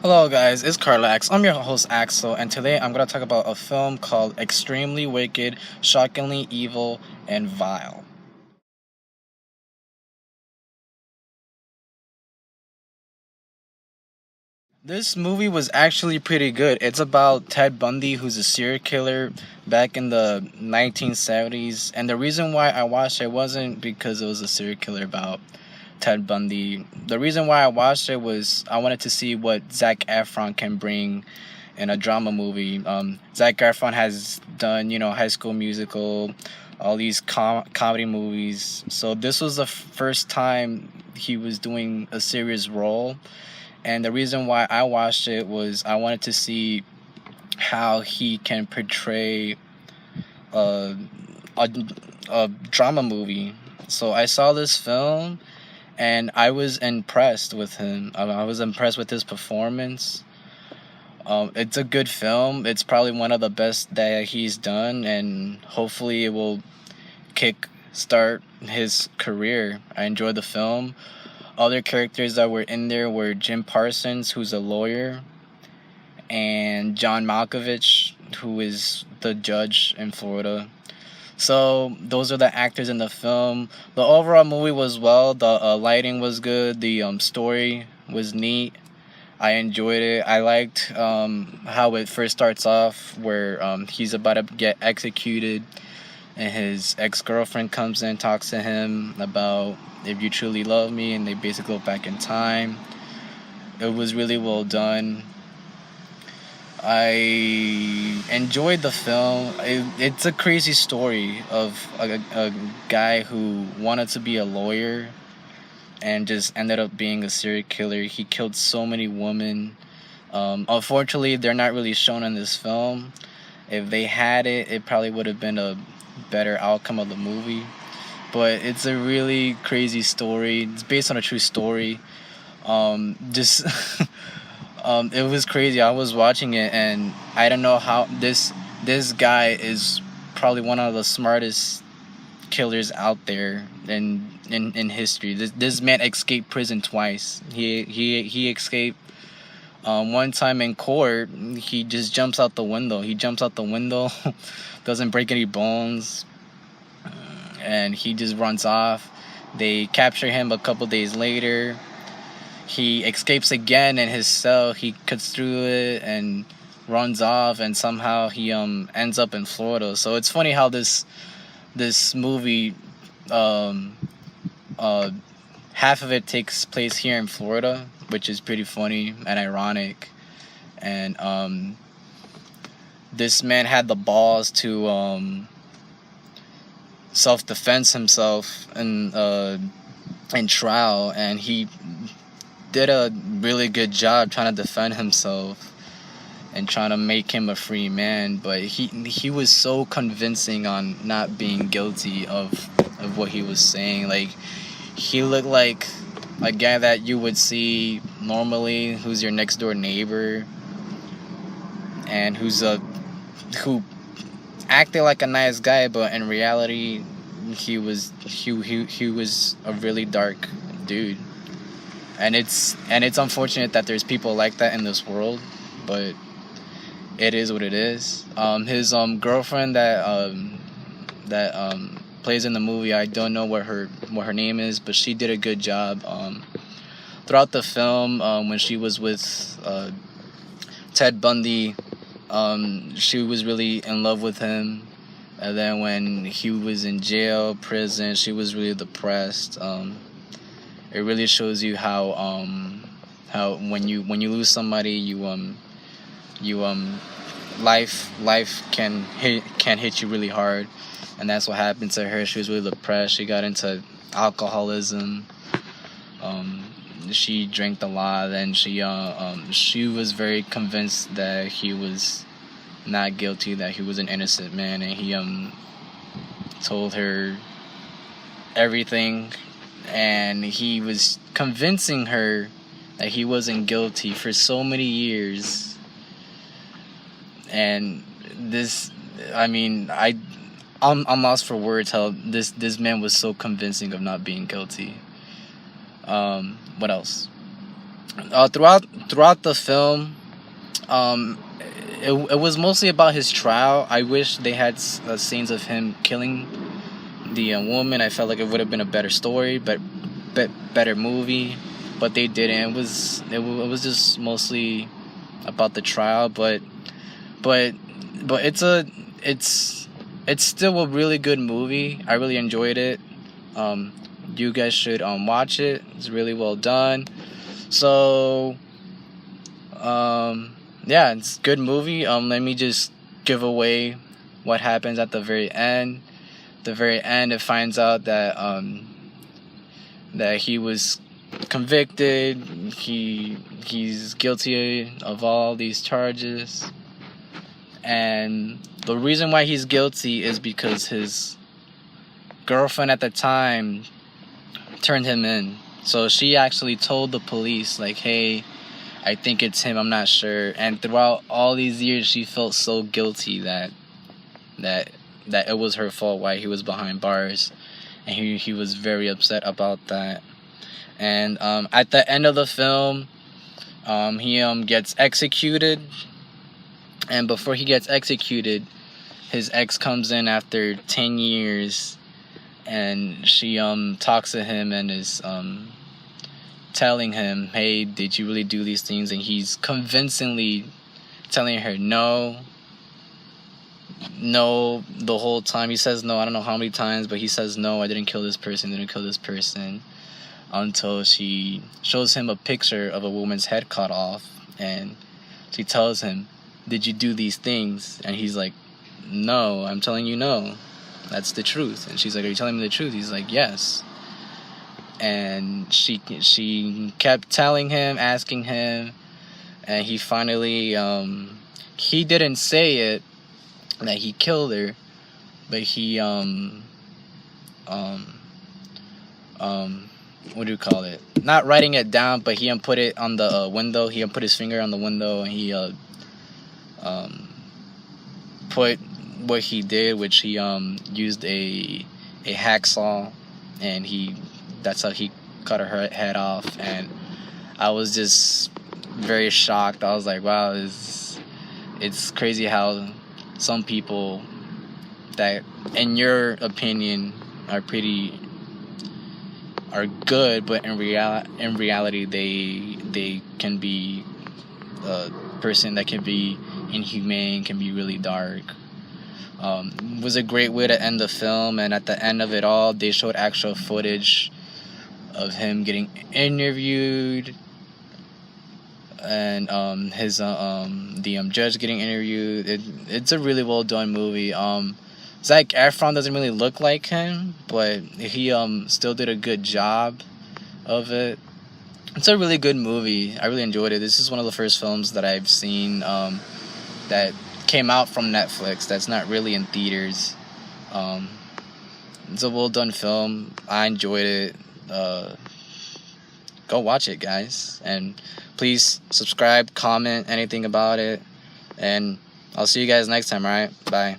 Hello, guys. It's Carlax. I'm your host, Axel, and today I'm going to talk about a film called Extremely Wicked, Shockingly Evil, and Vile. This movie was actually pretty good. It's about Ted Bundy, who's a serial killer back in the 1970s. And the reason why I watched it wasn't because it was a serial killer about Ted Bundy. The reason why I watched it was I wanted to see what Zac Efron can bring in a drama movie. Zac Efron has done, High School Musical, all these comedy movies. So this was the first time he was doing a serious role. And the reason why I watched it was I wanted to see how he can portray a, a, a drama movie. So I saw this film and I was impressed with him. I was impressed with his performance. It's a good film. It's probably one of the best that he's done, and hopefully it will kick start his career. I enjoyed the film. Other characters that were in there were Jim Parsons, who's a lawyer, and John Malkovich, who is the judge in Florida. So those are the actors in the film. The overall movie was well. The lighting was good. The story was neat. I enjoyed it. I liked how it first starts off, where he's about to get executed, and his ex girlfriend comes in, talks to him about if you truly love me, and they basically go back in time. It was really well done. I enjoyed the film. It's a crazy story of a guy who wanted to be a lawyer and just ended up being a serial killer. He killed so many women. Unfortunately, they're not really shown in this film. If they had it, it probably would have been a better outcome of the movie. But it's a really crazy story. It's based on a true story. Just it was crazy. I was watching it, and I don't know how this guy is probably one of the smartest killers out there in history. This man escaped prison twice. He escaped one time in court. He just jumps out the window. He jumps out the window, doesn't break any bones, and he just runs off. They capture him a couple days later. He escapes again in his cell. He cuts through it and runs off, and somehow he ends up in Florida. So it's funny how this movie, um, uh, half of it takes place here in Florida, which is pretty funny and ironic. And this man had the balls to self-defense himself in trial, and he did a really good job trying to defend himself and trying to make him a free man. But he was so convincing on not being guilty of what he was saying. Like, he looked like a guy that you would see normally, who's your next door neighbor, and who acted like a nice guy, but in reality he was a really dark dude. And it's unfortunate that there's people like that in this world, but it is what it is. His girlfriend that plays in the movie, I don't know what her name is, but she did a good job throughout the film. When she was with Ted Bundy, she was really in love with him. And then when he was in jail, prison, she was really depressed. It really shows you how when you lose somebody, you life can hit you really hard, and that's what happened to her. She was really depressed. She got into alcoholism. Um, she drank a lot, and she was very convinced that he was not guilty, that he was an innocent man, and he told her everything, and he was convincing her that he wasn't guilty for so many years. And this, I mean, I'm lost for words how this man was so convincing of not being guilty. What else? Throughout the film, um, it was mostly about his trial. I wish they had scenes of him killing the woman. I felt like it would have been a better story, but better movie. But they didn't. It was just mostly about the trial. But but it's it's still a really good movie. I really enjoyed it. Um, you guys should watch it. It's really well done. So yeah, it's a good movie. Let me just give away what happens at the very end. The very end, it finds out that he was convicted. He's guilty of all these charges, and the reason why he's guilty is because his girlfriend at the time turned him in. So she actually told the police, like, hey, I think it's him, I'm not sure. And throughout all these years, she felt so guilty that that it was her fault why he was behind bars, and he was very upset about that. And at the end of the film, he gets executed, and before he gets executed, his ex comes in after 10 years, and she talks to him and is telling him, hey, did you really do these things? And he's convincingly telling her no the whole time. He says no, I don't know how many times, but he says no, I didn't kill this person, until she shows him a picture of a woman's head cut off, and she tells him, did you do these things? And he's like, no, I'm telling you no, that's the truth. And she's like, are you telling me the truth? He's like, yes. And she kept telling him, asking him, and he finally he didn't say it that he killed her, but he what do you call it, not writing it down, but he put it on the window. He put his finger on the window, and he put what he did, which he used a hacksaw, and that's how he cut her head off. And I was just very shocked. I was like, wow, it's crazy how some people that in your opinion are good, but in reality they can be a person that can be inhumane, can be really dark. It was a great way to end the film, and at the end of it all, they showed actual footage of him getting interviewed, and the judge getting interviewed. It's a really well done movie. Zac Efron doesn't really look like him, but he still did a good job of it. It's a really good movie. I really enjoyed it. This is one of the first films that I've seen that came out from Netflix that's not really in theaters. It's a well done film. I enjoyed it. Go watch it, guys, and please subscribe, comment anything about it, and I'll see you guys next time. All right, bye.